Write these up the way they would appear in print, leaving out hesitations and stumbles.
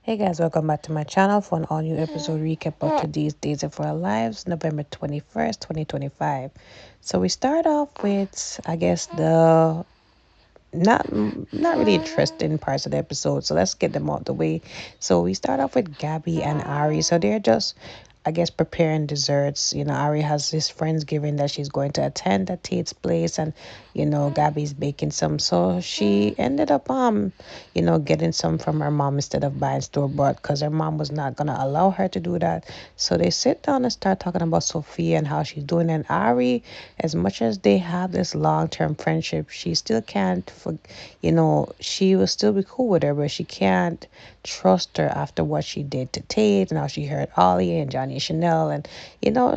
Hey guys, welcome back to my channel for an all new episode recap of today's Days of Our Lives, November 21st, 2025. So we start off with, I guess, the not really interesting parts of the episode. So let's get them out the way. So we start off with Gabby and Ari. So they're just, I guess, preparing desserts. Ari has this friendsgiving that she's going to attend at Tate's place, and Gabby's baking some. So she ended up getting some from her mom instead of buying store bought because her mom was not gonna allow her to do that. So they sit down and start talking about Sophia and how she's doing. And Ari, as much as they have this long term friendship, she still can't she will still be cool with her, but she can't trust her after what she did to Tate and how she hurt Ollie and Johnny and Chanel. And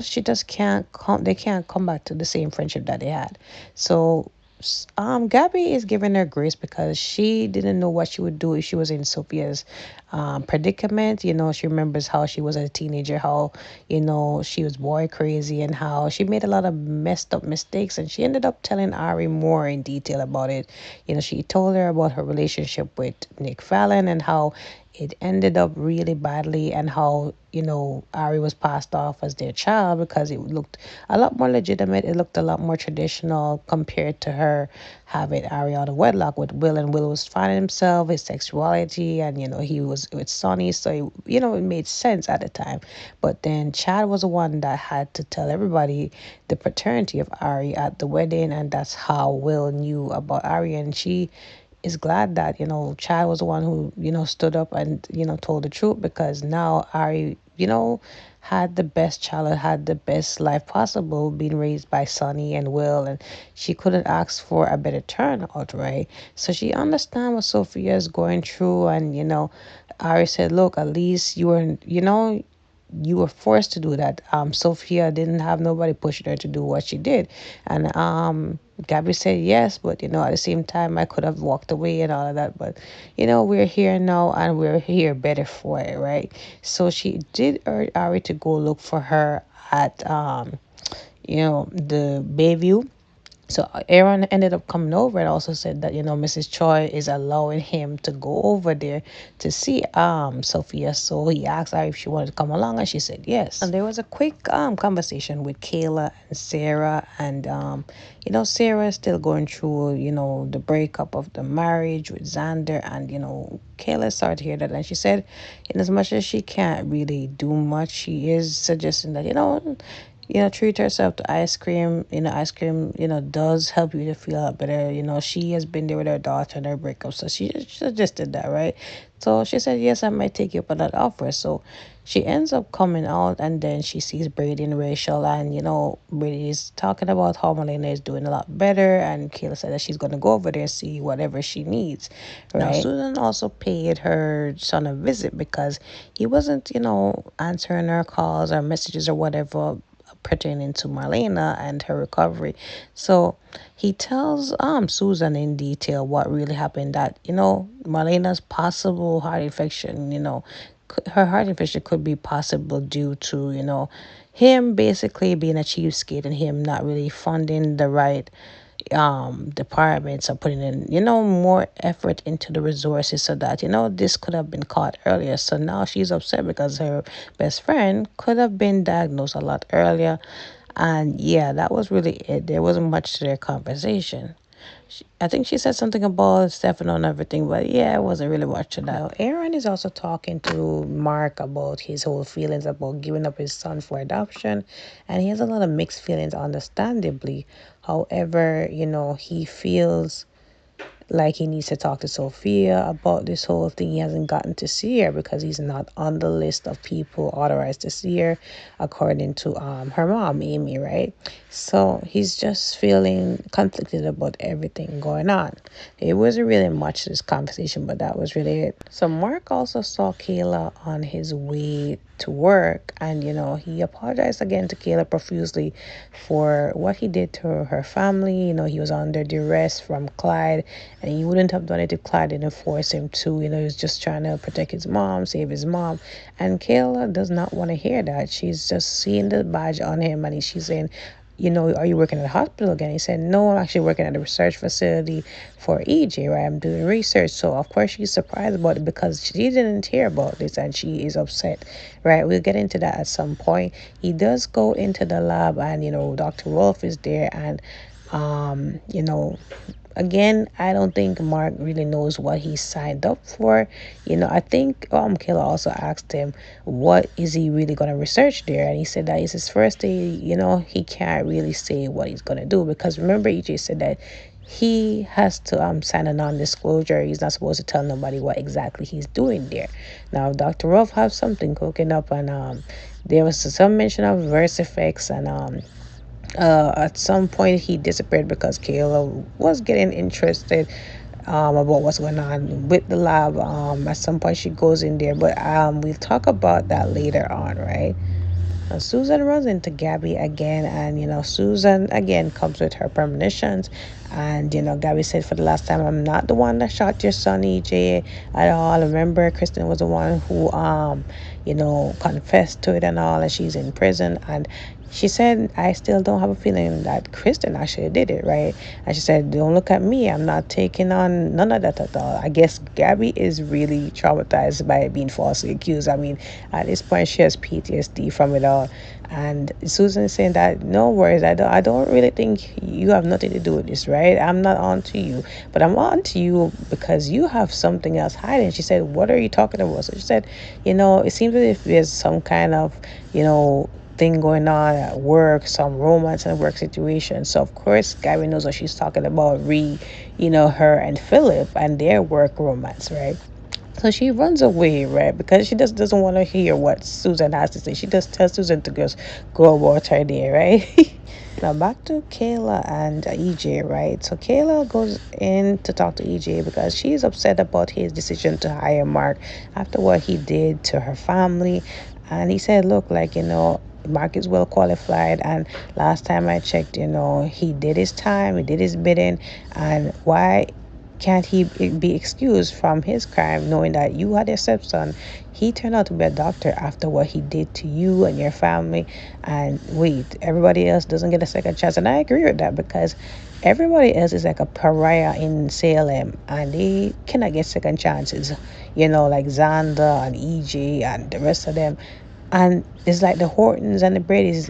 she just can't come, they can't come back to the same friendship that they had. So Gabby is giving her grace because she didn't know what she would do if she was in Sophia's predicament. She remembers how she was a teenager, how she was boy crazy, and how she made a lot of messed up mistakes. And she ended up telling Ari more in detail about it. She told her about her relationship with Nick Fallon and how it ended up really badly, and how Ari was passed off as their child because it looked a lot more legitimate. It looked a lot more traditional compared to her having Ari out of wedlock with Will, and Will was finding himself, his sexuality, and he was with Sonny, so it made sense at the time. But then Chad was the one that had to tell everybody the paternity of Ari at the wedding, and that's how Will knew about Ari. And she is glad that Chad was the one who stood up and told the truth, because now Ari had the best childhood, had the best life possible, being raised by Sonny and Will, and she couldn't ask for a better turnout, right? So she understands what Sophia is going through. And Ari said, look, at least you were forced to do that. Sophia didn't have nobody pushing her to do what she did. And Gabby said yes, but at the same time I could have walked away and all of that. But we're here now, and we're here better for it, right? So she did urge Ari to go look for her at the Bayview. So Aaron ended up coming over and also said that Mrs. Choi is allowing him to go over there to see Sophia. So he asked her if she wanted to come along, and she said yes. And there was a quick conversation with Kayla and Sarah. And Sarah is still going through the breakup of the marriage with Xander. And Kayla started to hear that, and she said, in as much as she can't really do much, she is suggesting that treat herself to ice cream. Ice cream, does help you to feel a lot better. She has been there with her daughter and her breakup, so she suggested that, right? So she said, yes, I might take you up on that offer. So she ends up coming out, and then she sees Brady and Rachel, and Brady is talking about how Melina is doing a lot better, and Kayla said that she's going to go over there and see whatever she needs, right? Now, Susan also paid her son a visit because he wasn't, answering her calls or messages or whatever pertaining to Marlena and her recovery. So he tells Susan in detail what really happened, that Marlena's possible heart infection, her heart infection could be possible due to him basically being a cheapskate and him not really funding the right departments are putting in more effort into the resources, so that this could have been caught earlier. So now she's upset because her best friend could have been diagnosed a lot earlier. And yeah, that was really it. There wasn't much to their conversation. I think she said something about Stefano and everything, but yeah, it wasn't really much to that. Aaron is also talking to Mark about his whole feelings about giving up his son for adoption, and he has a lot of mixed feelings, understandably. However, he feels like he needs to talk to Sophia about this whole thing. He hasn't gotten to see her because he's not on the list of people authorized to see her, according to her mom, Amy, right? So he's just feeling conflicted about everything going on. It wasn't really much to this conversation, but that was really it. So Mark also saw Kayla on his way to work, and he apologized again to Kayla profusely for what he did to her family. He was under duress from Clyde, and he wouldn't have done it if Clyde didn't force him to. He was just trying to protect his mom, save his mom. And Kayla does not want to hear that. She's just seeing the badge on him, and she's saying, are you working at a hospital again? He said, no, I'm actually working at a research facility for EJ, right? I'm doing research. So, of course, she's surprised about it because she didn't hear about this and she is upset, right? We'll get into that at some point. He does go into the lab and, Dr. Wolf is there and, um, you know, again, I don't think Mark really knows what he signed up for. I think Kayla also asked him what is he really going to research there, and he said that it's his first day. He can't really say what he's going to do because remember, EJ said that he has to sign a non-disclosure. He's not supposed to tell nobody what exactly he's doing there. Now, Dr. Ruff has something cooking up, and there was some mention of verse effects and at some point he disappeared because Kayla was getting interested about what's going on with the lab. At some point she goes in there, but we'll talk about that later on, right? Susan runs into Gabby again, and Susan again comes with her premonitions. And Gabby said, for the last time, I'm not the one that shot your son, EJ, at all. Remember, Kristen was the one who confessed to it and all, and she's in prison. And she said, I still don't have a feeling that Kristen actually did it, right? And she said, don't look at me. I'm not taking on none of that at all. I guess Gabby is really traumatized by being falsely accused. I mean, at this point, she has PTSD from it all. And Susan is saying that, no worries, I don't really think you have nothing to do with this, right? I'm not on to you, but I'm on to you because you have something else hiding. She said, what are you talking about? So she said, it seems as if there's some kind of, thing going on at work, some romance in a work situation. So of course Gabby knows what she's talking about, her and Philip and their work romance, right? So she runs away, right? Because she just doesn't want to hear what Susan has to say. She just tells Susan to just go about her day, right? Now back to Kayla and EJ, right? So Kayla goes in to talk to EJ because she's upset about his decision to hire Mark after what he did to her family. And he said, look, like, Mark is well qualified, and last time I checked, he did his time, he did his bidding, and why can't he be excused from his crime knowing that you had a stepson? He turned out to be a doctor after what he did to you and your family. And wait, everybody else doesn't get a second chance. And I agree with that because everybody else is like a pariah in Salem and they cannot get second chances. Like Xander and EJ and the rest of them. And it's like the Hortons and the Bradys,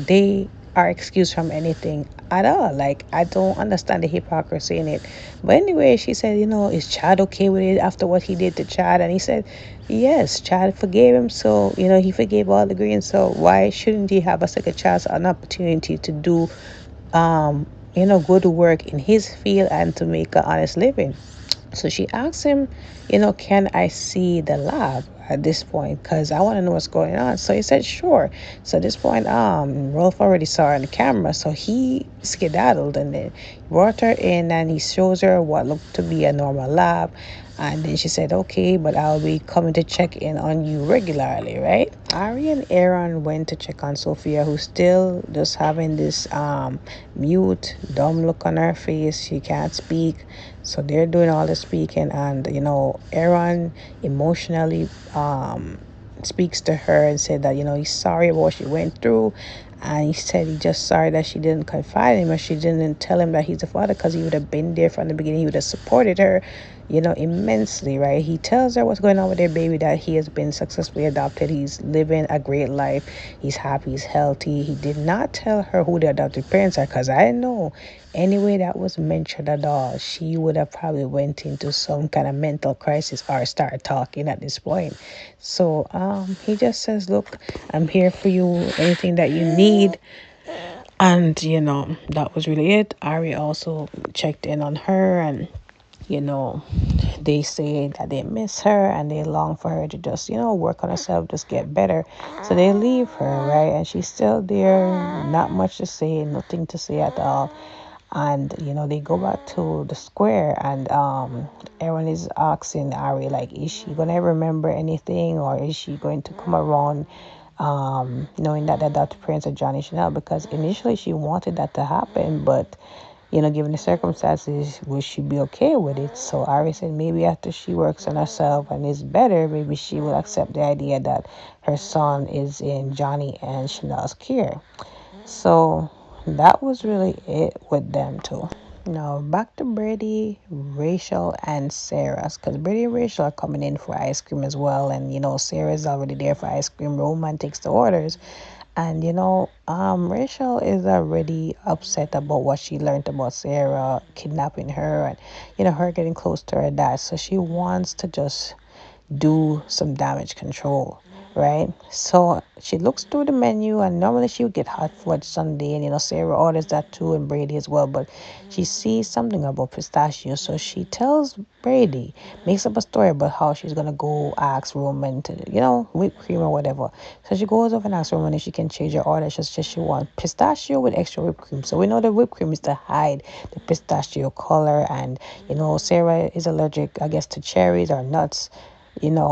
they are excused from anything at all. Like, I don't understand the hypocrisy in it. But anyway, she said, is Chad okay with it after what he did to Chad? And he said, yes, Chad forgave him. So, he forgave all the green. So why shouldn't he have a second chance, an opportunity to do, go to work in his field and to make an honest living? So she asked him, can I see the lab at this point? Because I want to know what's going on. So he said, sure. So at this point, Rolf already saw her on the camera. So he skedaddled and then brought her in and he shows her what looked to be a normal lab. And then she said, okay, but I'll be coming to check in on you regularly, right? Ari and Aaron went to check on Sophia, who's still just having this mute, dumb look on her face. She can't speak. So they're doing all the speaking, and Aaron emotionally speaks to her and said that he's sorry about what she went through, and he said he's just sorry that she didn't confide in him or she didn't tell him that he's the father, because he would have been there from the beginning. He would have supported her immensely, right? He tells her what's going on with their baby, that he has been successfully adopted, he's living a great life, he's happy, he's healthy. He did not tell her who the adopted parents are, because I know anyway that was mentioned at all, she would have probably went into some kind of mental crisis or started talking at this point. So he just says, look, I'm here for you, anything that you need. And that was really it. Ari also checked in on her, and you know they say that they miss her and they long for her to just work on herself, just get better. So they leave her, right? And she's still there, not much to say, nothing to say at all. And they go back to the square, and Aaron is asking Ari, like, is she gonna remember anything, or is she going to come around, knowing that that's the parents of Johnny Chanel? Because initially she wanted that to happen, but given the circumstances, would she be okay with it? So Ari said maybe after she works on herself and is better, maybe she will accept the idea that her son is in Johnny and Chanel's care. So that was really it with them two. Now back to Brady, Rachel, and Sarah's, because Brady and Rachel are coming in for ice cream as well, and Sarah's already there for ice cream. Roman takes the orders, and Rachel is already upset about what she learned about Sarah kidnapping her, and her getting close to her dad. So she wants to just do some damage control, right? So she looks through the menu, and normally she would get hot fudge sundae, and Sarah orders that too, and Brady as well. But she sees something about pistachio, so she tells Brady, makes up a story about how she's gonna go ask Roman to, whipped cream or whatever. So she goes over and asks Roman if she can change her order. She wants pistachio with extra whipped cream. So we know the whipped cream is to hide the pistachio color, and Sarah is allergic, I guess, to cherries or nuts.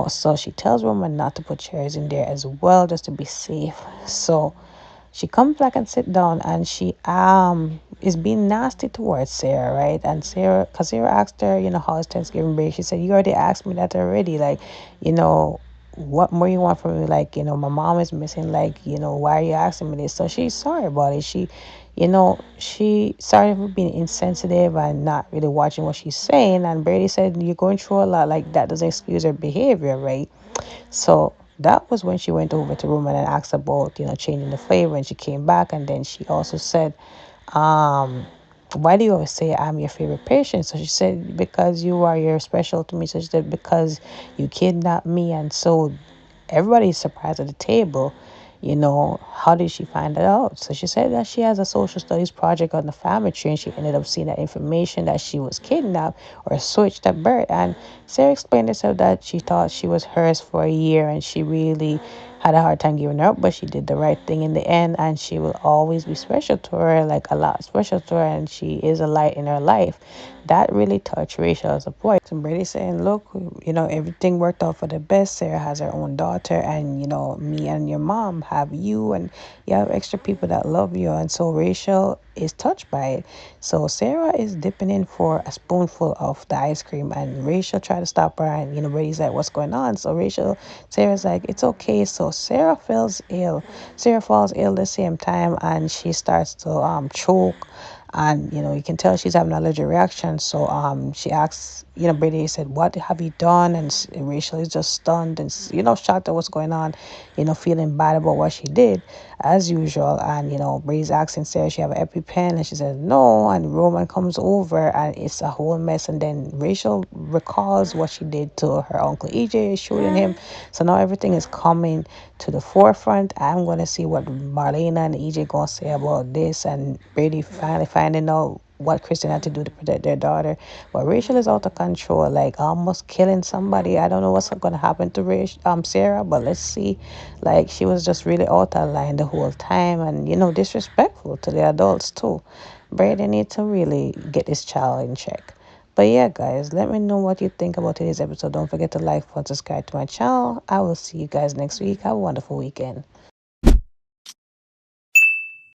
So she tells Roman not to put cherries in there as well, just to be safe. So she comes back and sit down, and she is being nasty towards Sarah, right? And Sarah, because Sarah asked her, how is Thanksgiving break? She said, you already asked me that already. Like, you know, what more you want from me? Like, my mom is missing. Like, why are you asking me this? So she's sorry about it. She sorry for being insensitive and not really watching what she's saying. And Brady said, you're going through a lot. Like, that doesn't excuse her behavior, right? So that was when she went over to Roman and asked about, changing the flavor. And she came back, and then she also said, um, why do you always say I'm your favorite patient? So she said, because you are, you're special to me. So she said, because you kidnapped me. And so everybody's surprised at the table. How did she find that out? So she said that she has a social studies project on the family tree, and she ended up seeing that information that she was kidnapped or switched at birth. And Sarah explained herself that she thought she was hers for a year, and she really had a hard time giving her up, but she did the right thing in the end, and she will always be special to her, like a lot special to her, and she is a light in her life. That really touched Rachel as a boy. And Brady saying, look, everything worked out for the best. Sarah has her own daughter, and me and your mom have you, and you have extra people that love you. And so Rachel is touched by it. So Sarah is dipping in for a spoonful of the ice cream, and Rachel tried to stop her, and Brady's like, what's going on? So Sarah's like, it's okay. So Sarah falls ill the same time, and she starts to choke, and you can tell she's having an allergic reaction. So she asks, Brady said, what have you done? And Rachel is just stunned and shocked at what's going on, feeling bad about what she did as usual. And Brady's asking Sarah, she have an EpiPen, and she says no. And Roman comes over, and it's a whole mess. And then Rachel recalls what she did to her uncle EJ, shooting him. So now everything is coming to the forefront. I'm going to see what Marlena and EJ going to say about this, and Brady finally finding out what Kristen had to do to protect their daughter. But Rachel is out of control, like almost killing somebody. I don't know what's going to happen to Sarah, but let's see. Like, she was just really out of line the whole time, and disrespectful to the adults too. Brady need to really get this child in check. But yeah, guys, let me know what you think about today's episode. Don't forget to like, follow, subscribe to my channel. I will see you guys next week. Have a wonderful weekend.